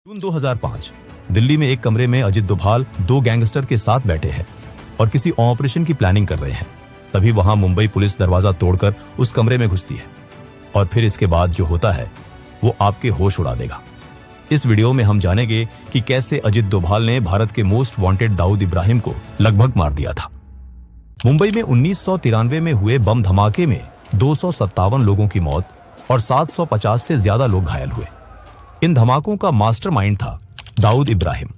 जून 2005 दिल्ली में एक कमरे में अजित डोभाल दो गैंगस्टर के साथ बैठे हैं और किसी ऑपरेशन की प्लानिंग कर रहे हैं। तभी वहां मुंबई पुलिस दरवाजा तोड़कर उस कमरे में घुसती है और फिर इसके बाद जो होता है वो आपके होश उड़ा देगा। इस वीडियो में हम जानेंगे कि कैसे अजित डोभाल ने भारत के मोस्ट वांटेड दाऊद इब्राहिम को लगभग मार दिया था। मुंबई में 1993 में हुए बम धमाके में 257 लोगों की मौत और 750 से ज्यादा लोग घायल हुए। इन धमाकों का मास्टरमाइंड था दाऊद इब्राहिम।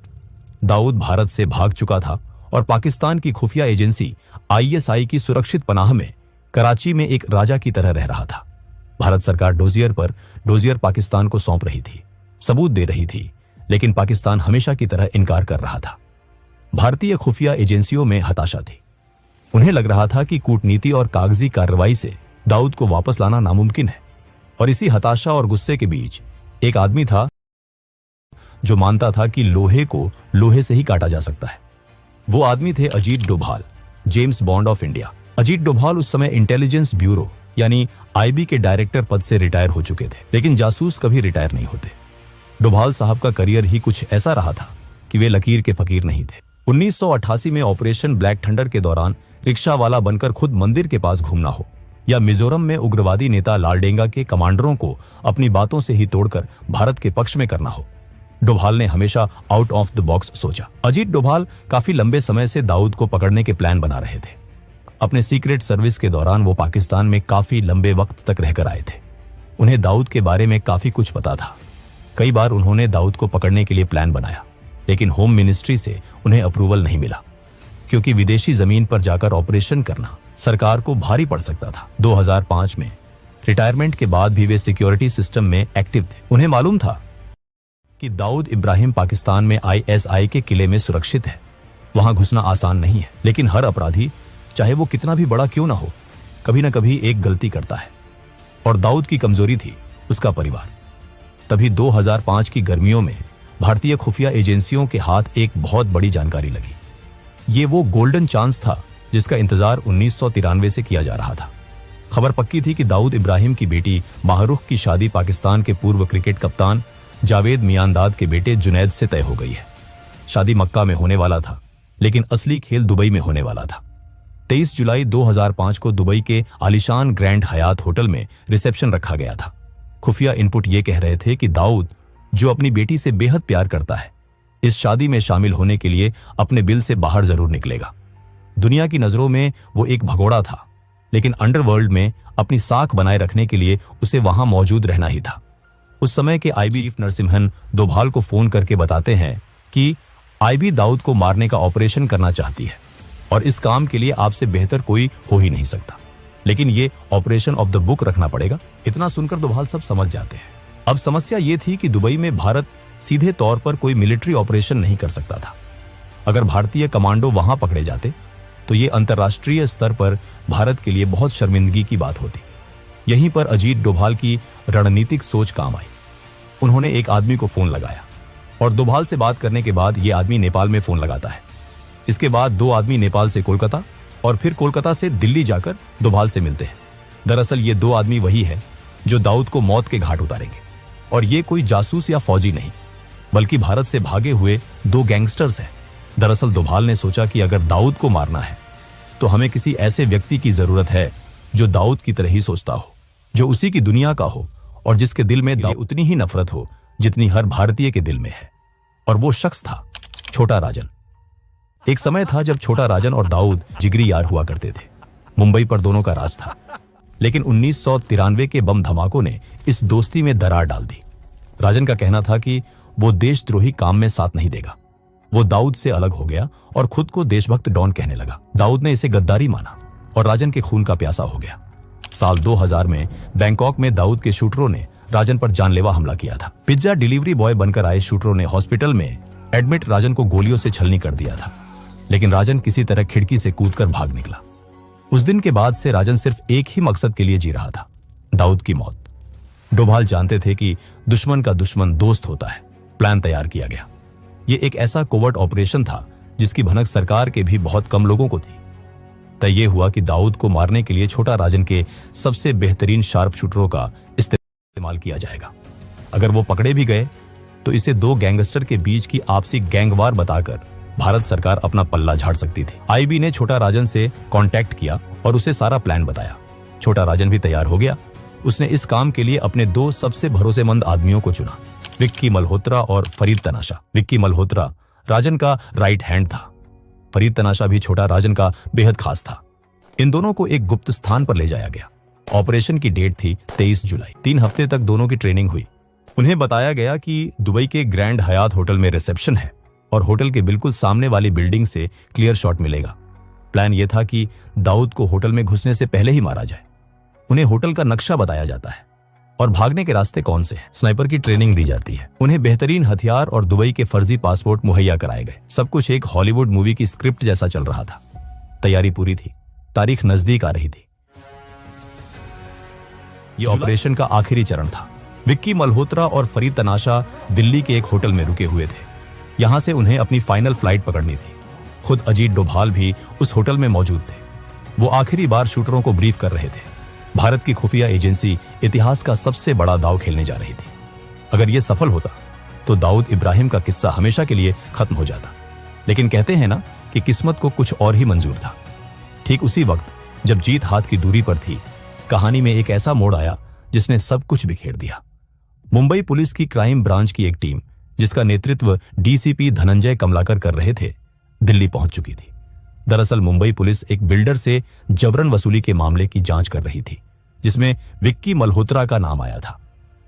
दाऊद भारत से भाग चुका था और पाकिस्तान की खुफिया एजेंसी आईएसआई की सुरक्षित पनाह में कराची में एक राजा की तरह रह रहा था। भारत सरकार डोजियर पाकिस्तान को सौंप रही थी, सबूत दे रही थी, लेकिन पाकिस्तान हमेशा की तरह इनकार कर रहा था। भारतीय खुफिया एजेंसियों में हताशा थी। उन्हें लग रहा था कि कूटनीति और कागजी कार्रवाई से दाऊद को वापस लाना नामुमकिन है। और इसी हताशा और गुस्से के बीच एक आदमी था जो मानता था कि लोहे को लोहे से ही काटा जा सकता है। वो आदमी थे Ajit Doval, James bond of India. Ajit Doval उस समय इंटेलिजेंस ब्यूरो यानी आईबी के डायरेक्टर पद से रिटायर हो चुके थे, लेकिन जासूस कभी रिटायर नहीं होते। डोभाल साहब का करियर ही कुछ ऐसा रहा था कि वे लकीर के फकीर नहीं थे। 1988 में ऑपरेशन ब्लैक थंडर के दौरान रिक्शा वाला बनकर खुद मंदिर के पास घूमना हो, या मिजोरम में उग्रवादी नेता लालडेंगा के कमांडरों को अपनी बातों से ही तोड़कर भारत के पक्ष में करना हो, डोभाल ने हमेशा आउट ऑफ द बॉक्स सोचा। अजीत डोभाल काफी लंबे समय से दाऊद को पकड़ने के प्लान बना रहे थे। अपने सीक्रेट सर्विस के दौरान वो पाकिस्तान में काफी लंबे वक्त तक रहकर आए थे। उन्हें दाऊद के बारे में काफी कुछ पता था। कई बार उन्होंने दाऊद को पकड़ने के लिए प्लान बनाया, लेकिन होम मिनिस्ट्री से उन्हें अप्रूवल नहीं मिला, क्योंकि विदेशी जमीन पर जाकर ऑपरेशन करना सरकार को भारी पड़ सकता था। 2005 में रिटायरमेंट के बाद भी वे सिक्योरिटी सिस्टम में एक्टिव थे। उन्हें मालूम था कि दाऊद इब्राहिम पाकिस्तान में आईएसआई के किले में सुरक्षित है। वहां घुसना आसान नहीं है, लेकिन हर अपराधी, चाहे वो कितना भी बड़ा क्यों ना हो, कभी ना कभी एक गलती करता है। और दाऊद की कमजोरी थी उसका परिवार। तभी 2005 की गर्मियों में भारतीय खुफिया एजेंसियों के हाथ एक बहुत बड़ी जानकारी लगी। ये वो गोल्डन चांस था जिसका इंतजार 1993 से किया जा रहा था। खबर पक्की थी कि दाऊद इब्राहिम की बेटी माहरूख की शादी पाकिस्तान के पूर्व क्रिकेट कप्तान जावेद मियांदाद के बेटे जुनैद से तय हो गई है। शादी मक्का में होने वाला था, लेकिन असली खेल दुबई में होने वाला था। 23 जुलाई 2005 को दुबई के आलिशान ग्रैंड हयात होटल में रिसेप्शन रखा गया था। खुफिया इनपुट ये कह रहे थे कि दाऊद, जो अपनी बेटी से बेहद प्यार करता है, इस शादी में शामिल होने के लिए अपने बिल से बाहर जरूर निकलेगा। दुनिया की नजरों में वो एक भगोड़ा था, लेकिन अंडरवर्ल्ड में अपनी साख बनाए रखने के लिए उसे वहां मौजूद रहना ही था। उस समय के आईबी चीफ नरसिम्हन डोभाल को फोन करके बताते हैं कि आईबी दाऊद को मारने का ऑपरेशन करना चाहती है और इस काम के लिए आपसे बेहतर कोई हो ही नहीं सकता, लेकिन ये ऑपरेशन ऑफ द बुक रखना पड़ेगा। इतना सुनकर डोभाल सब समझ जाते हैं। अब समस्या ये थी कि दुबई में भारत सीधे तौर पर कोई मिलिट्री ऑपरेशन नहीं कर सकता था। अगर भारतीय कमांडो वहां पकड़े जाते तो ये अंतर्राष्ट्रीय स्तर पर भारत के लिए बहुत शर्मिंदगी की बात होती। यहीं पर अजीत डोभाल की रणनीतिक सोच काम आई। उन्होंने एक आदमी को फोन लगाया और डोभाल से बात करने के बाद ये आदमी नेपाल में फोन लगाता है। इसके बाद दो आदमी नेपाल से कोलकाता और फिर कोलकाता से दिल्ली जाकर डोभाल से मिलते हैं। दरअसल ये दो आदमी वही है जो दाऊद को मौत के घाट उतारेंगे, और ये कोई जासूस या फौजी नहीं, बल्कि भारत से भागे हुए दो गैंगस्टर्स हैं। दरअसल डोभाल ने सोचा कि अगर दाऊद को मारना है तो हमें किसी ऐसे व्यक्ति की जरूरत है जो दाऊद की तरह ही सोचता हो, जो उसी की दुनिया का हो और जिसके दिल में उतनी ही नफरत हो जितनी हर भारतीय के दिल में है। और वो शख्स था छोटा राजन। एक समय था जब छोटा राजन और दाऊद जिगरी यार हुआ करते थे। मुंबई पर दोनों का राज था, लेकिन 1993 के बम धमाकों ने इस दोस्ती में दरार डाल दी। राजन का कहना था कि वो देशद्रोही काम में साथ नहीं देगा। वो दाऊद से अलग हो गया और खुद को देशभक्त डॉन कहने लगा। दाऊद ने इसे गद्दारी माना और राजन के खून का प्यासा हो गया। साल 2000 में बैंकॉक में दाऊद के शूटरों ने राजन पर जानलेवा हमला किया था। पिज्जा डिलीवरी बॉय बनकर आए शूटरों ने हॉस्पिटल में एडमिट राजन को गोलियों से छलनी कर दिया था, लेकिन राजन किसी तरह खिड़की से कूदकर भाग निकला। उस दिन के बाद से राजन सिर्फ एक ही मकसद के लिए जी रहा था, दाऊद की मौत। डोभाल जानते थे कि दुश्मन का दुश्मन दोस्त होता है। प्लान तैयार किया गया। ये एक ऐसा कोवर्ट ऑपरेशन था जिसकी भनक सरकार के भी बहुत कम लोगों को थी। तय ये हुआ कि दाऊद को मारने के लिए छोटा राजन के सबसे बेहतरीन शार्प शूटरों का इस्तेमाल किया जाएगा। अगर वो पकड़े भी गए तो इसे दो गैंगस्टर के बीच की आपसी गैंगवार बताकर भारत सरकार अपना पल्ला झाड़ सकती थी। आईबी ने छोटा राजन से कांटेक्ट किया और उसे सारा प्लान बताया। छोटा राजन भी तैयार हो गया। उसने इस काम के लिए अपने दो सबसे भरोसेमंद आदमियों को चुना, विक्की मल्होत्रा और फरीद तनाशा। विक्की मल्होत्रा राजन का राइट हैंड था। फरीद तनाशा भी छोटा राजन का बेहद खास था। इन दोनों को एक गुप्त स्थान पर ले जाया गया। ऑपरेशन की डेट थी 23 जुलाई। 3 हफ्ते तक दोनों की ट्रेनिंग हुई। उन्हें बताया गया कि दुबई के ग्रैंड हयात होटल में रिसेप्शन है और होटल के बिल्कुल सामने वाली बिल्डिंग से क्लियर शॉट मिलेगा। प्लान यह था कि दाऊद को होटल में घुसने से पहले ही मारा जाए। उन्हें होटल का नक्शा बताया जाता है और भागने के रास्ते कौन से हैं। स्नाइपर की ट्रेनिंग दी जाती है। उन्हें बेहतरीन हथियार और दुबई के फर्जी पासपोर्ट मुहैया कराए गए। सब कुछ एक हॉलीवुड मूवी की स्क्रिप्ट जैसा चल रहा था। तैयारी पूरी थी। तारीख नजदीक आ रही थी। यह ऑपरेशन का आखिरी चरण था। विक्की मल्होत्रा और फरीद तनाशा दिल्ली के एक होटल में रुके हुए थे। यहां से उन्हें अपनी फाइनल फ्लाइट पकड़नी थी। खुद अजीत डोभाल भी उस होटल में मौजूद थे। वो आखिरी बार शूटरों को ब्रीफ कर रहे थे। भारत की खुफिया एजेंसी इतिहास का सबसे बड़ा दांव खेलने जा रही थी। अगर यह सफल होता तो दाऊद इब्राहिम का किस्सा हमेशा के लिए खत्म हो जाता। लेकिन कहते हैं ना कि किस्मत को कुछ और ही मंजूर था। ठीक उसी वक्त जब जीत हाथ की दूरी पर थी, कहानी में एक ऐसा मोड़ आया जिसने सब कुछ बिखेर दिया। मुंबई पुलिस की क्राइम ब्रांच की एक टीम, जिसका नेतृत्व डीसीपी धनंजय कमलाकर कर रहे थे, दिल्ली पहुंच चुकी थी। दरअसल मुंबई पुलिस एक बिल्डर से जबरन वसूली के मामले की जांच कर रही थी, जिसमें विक्की मल्होत्रा का नाम आया था।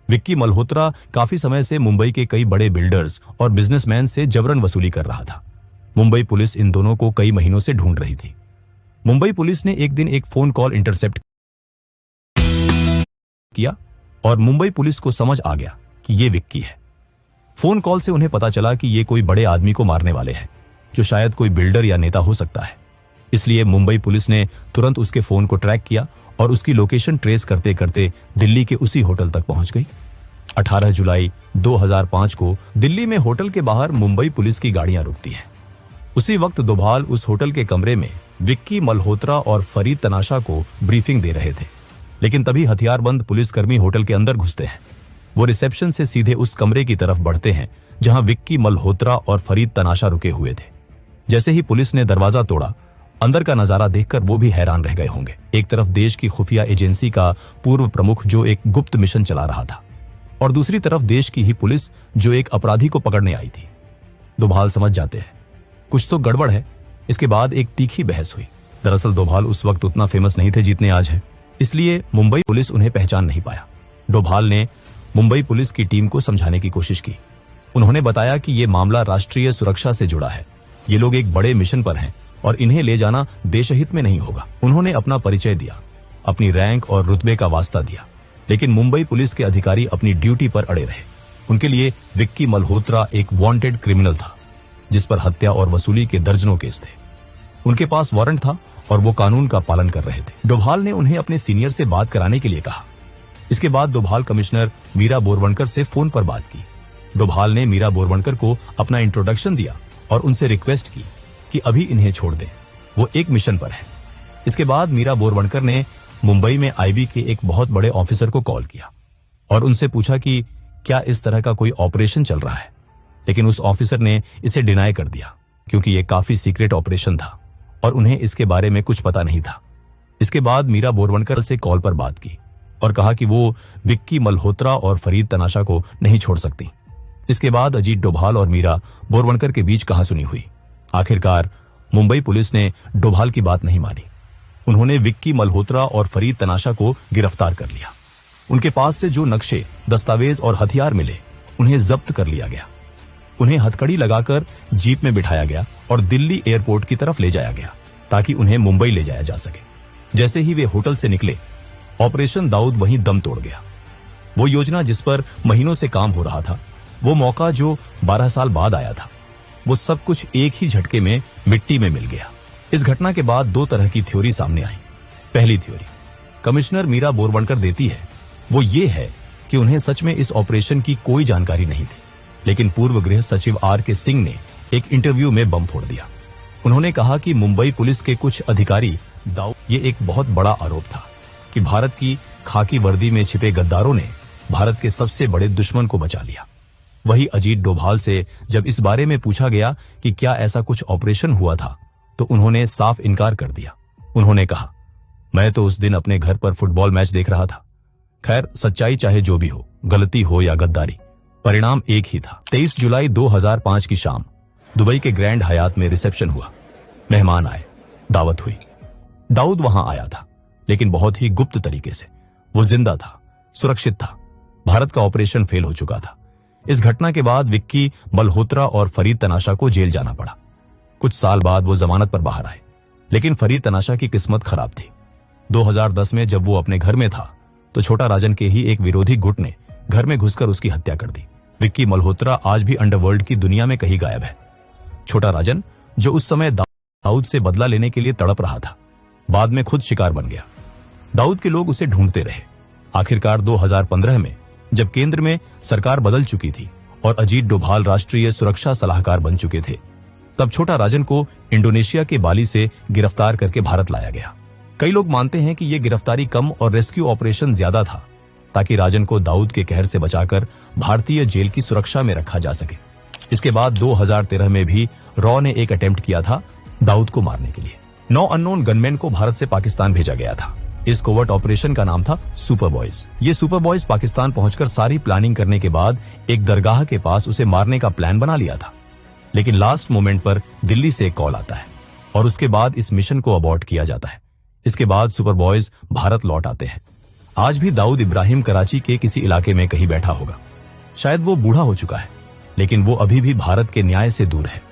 विक्की मल्होत्रा काफी समय से मुंबई के कई बड़े बिल्डर्स और बिजनेसमैन से जबरन वसूली कर रहा था। मुंबई पुलिस इन दोनों को कई महीनों से ढूंढ रही थी। मुंबई पुलिस ने एक दिन एक फोन कॉल इंटरसेप्ट किया और मुंबई पुलिस को समझ आ गया कि यह विक्की है। फोन कॉल से उन्हें पता चला कि ये कोई बड़े आदमी को मारने वाले हैं, जो शायद कोई बिल्डर या नेता हो सकता है। इसलिए मुंबई पुलिस ने तुरंत उसके फोन को ट्रैक किया और उसकी लोकेशन ट्रेस करते करते दिल्ली के उसी होटल तक पहुंच गई। 18 जुलाई 2005 को दिल्ली में होटल के बाहर मुंबई पुलिस की गाड़ियां रुकती हैं। उसी वक्त डोभाल उस होटल के कमरे में विक्की मल्होत्रा और फरीद तनाशा को ब्रीफिंग दे रहे थे। लेकिन तभी हथियारबंद पुलिसकर्मी होटल के अंदर घुसते हैं। वो रिसेप्शन से सीधे उस कमरे की तरफ बढ़ते हैं जहां विक्की मल्होत्रा और फरीद तनाशा रुके हुए थे। जैसे ही पुलिस ने दरवाजा तोड़ा, अंदर का नजारा देखकर वो भी हैरान रह गए होंगे। एक तरफ देश की खुफिया एजेंसी का पूर्व प्रमुख जो एक गुप्त मिशन चला रहा था, और दूसरी तरफ देश की ही पुलिस जो एक अपराधी को पकड़ने आई थी। डोभाल समझ जाते हैं कुछ तो गड़बड़ है। इसके बाद एक तीखी बहस हुई। दरअसल डोभाल उस वक्त उतना फेमस नहीं थे जितने आज हैं, इसलिए मुंबई पुलिस उन्हें पहचान नहीं पाया। डोभाल ने मुंबई पुलिस की टीम को समझाने की कोशिश की। उन्होंने बताया कि यह मामला राष्ट्रीय सुरक्षा से जुड़ा है। ये लोग एक बड़े मिशन पर हैं और इन्हें ले जाना देशहित में नहीं होगा। उन्होंने अपना परिचय दिया, अपनी रैंक और रुतबे का वास्ता दिया। लेकिन मुंबई पुलिस के अधिकारी अपनी ड्यूटी पर अड़े रहे। उनके लिए विक्की मल्होत्रा एक वांटेड क्रिमिनल था, जिस पर हत्या और वसूली के दर्जनों केस थे। उनके पास वारंट था और वो कानून का पालन कर रहे थे। डोभाल ने उन्हें अपने सीनियर से बात कराने के लिए कहा। इसके बाद डोभाल कमिश्नर मीरा बोरवणकर से फोन पर बात की। डोभाल ने मीरा बोरवणकर को अपना इंट्रोडक्शन दिया और उनसे रिक्वेस्ट की कि अभी इन्हें छोड़ दें, वो एक मिशन पर है। इसके बाद मीरा बोरवणकर ने मुंबई में आईबी के एक बहुत बड़े ऑफिसर को कॉल किया और उनसे पूछा कि क्या इस तरह का कोई ऑपरेशन चल रहा है। लेकिन उस ऑफिसर ने इसे डिनाई कर दिया, क्योंकि यह काफी सीक्रेट ऑपरेशन था और उन्हें इसके बारे में कुछ पता नहीं था। इसके बाद मीरा बोरवणकर से कॉल पर बात की और कहा कि वो विक्की मल्होत्रा और फरीद तनाशा को नहीं छोड़ सकती। इसके बाद अजीत डोभाल और मीरा बोरवणकर के बीच कहासुनी हुई। आखिरकार मुंबई पुलिस ने डोभाल की बात नहीं मानी। उन्होंने विक्की मल्होत्रा और फरीद तनाशा को गिरफ्तार कर लिया। उनके पास से जो नक्शे, दस्तावेज और हथियार मिले, उन्हें जब्त कर लिया गया। उन्हें हथकड़ी लगाकर जीप में बिठाया गया और दिल्ली एयरपोर्ट की तरफ ले जाया गया, ताकि उन्हें मुंबई ले जाया जा सके। जैसे ही वे होटल से निकले, ऑपरेशन दाऊद वहीं दम तोड़ गया। वो योजना जिस पर महीनों से काम हो रहा था, वो मौका जो 12 साल बाद आया था, वो सब कुछ एक ही झटके में मिट्टी में मिल गया। इस घटना के बाद 2 तरह की थ्योरी सामने आई। पहली थ्योरी कमिश्नर मीरा बोरवणकर देती है, वो ये है कि उन्हें सच में इस ऑपरेशन की कोई जानकारी नहीं थी, लेकिन पूर्व गृह सचिव आर.के. सिंह ने एक इंटरव्यू में बम फोड़ दिया। उन्होंने कहा कि मुंबई पुलिस के कुछ अधिकारी ये एक बहुत बड़ा आरोप था कि भारत की खाकी वर्दी में छिपे गद्दारों ने भारत के सबसे बड़े दुश्मन को बचा लिया। वही अजीत डोभाल से जब इस बारे में पूछा गया कि क्या ऐसा कुछ ऑपरेशन हुआ था, तो उन्होंने साफ इनकार कर दिया। उन्होंने कहा, मैं तो उस दिन अपने घर पर फुटबॉल मैच देख रहा था। खैर, सच्चाई चाहे जो भी हो, गलती हो या गद्दारी, परिणाम एक ही था। 23 जुलाई 2005 की शाम दुबई के ग्रैंड हयात में रिसेप्शन हुआ। मेहमान आए, दावत हुई। दाऊद वहां आया था, लेकिन बहुत ही गुप्त तरीके से। वो जिंदा था, सुरक्षित था। भारत का ऑपरेशन फेल हो चुका था। इस घटना के बाद विक्की मल्होत्रा और फरीद तनाशा को जेल जाना पड़ा। कुछ साल बाद वो जमानत पर बाहर आए, लेकिन फरीद तनाशा की किस्मत खराब थी। 2010 में जब वो अपने घर में था, तो छोटा राजन के ही एक विरोधी गुट ने घर में घुसकर उसकी हत्या कर दी। विक्की मल्होत्रा आज भी अंडरवर्ल्ड की दुनिया में कहीं गायब है। छोटा राजन, जो उस समय दाऊद से बदला लेने के लिए तड़प रहा था, बाद में खुद शिकार बन गया। दाऊद के लोग उसे ढूंढते रहे। आखिरकार 2015 में जब केंद्र में सरकार बदल चुकी थी और अजीत डोभाल राष्ट्रीय सुरक्षा सलाहकार बन चुके थे, तब छोटा राजन को इंडोनेशिया के बाली से गिरफ्तार करके भारत लाया गया। कई लोग मानते हैं कि यह गिरफ्तारी कम और रेस्क्यू ऑपरेशन ज्यादा था, ताकि राजन को दाऊद के कहर से बचाकर भारतीय जेल की सुरक्षा में रखा जा सके। इसके बाद 2013 में भी रॉ ने एक अटेम्प्ट किया था दाऊद को मारने के लिए। 9 अननोन गनमैन को भारत से पाकिस्तान भेजा गया था। इस कोवर्ट ऑपरेशन का नाम था सुपर बॉयज। ये सुपर बॉयज पाकिस्तान पहुंचकर सारी प्लानिंग करने के बाद एक दरगाह के पास उसे मारने का प्लान बना लिया था। लेकिन लास्ट मोमेंट पर दिल्ली से एक कॉल आता है और उसके बाद इस मिशन को अबॉर्ट किया जाता है। इसके बाद सुपर बॉयज भारत लौट आते हैं। आज भी दाऊद इब्राहिम कराची के किसी इलाके में कहीं बैठा होगा। शायद वो बूढ़ा हो चुका है, लेकिन वो अभी भी भारत के न्याय से दूर है।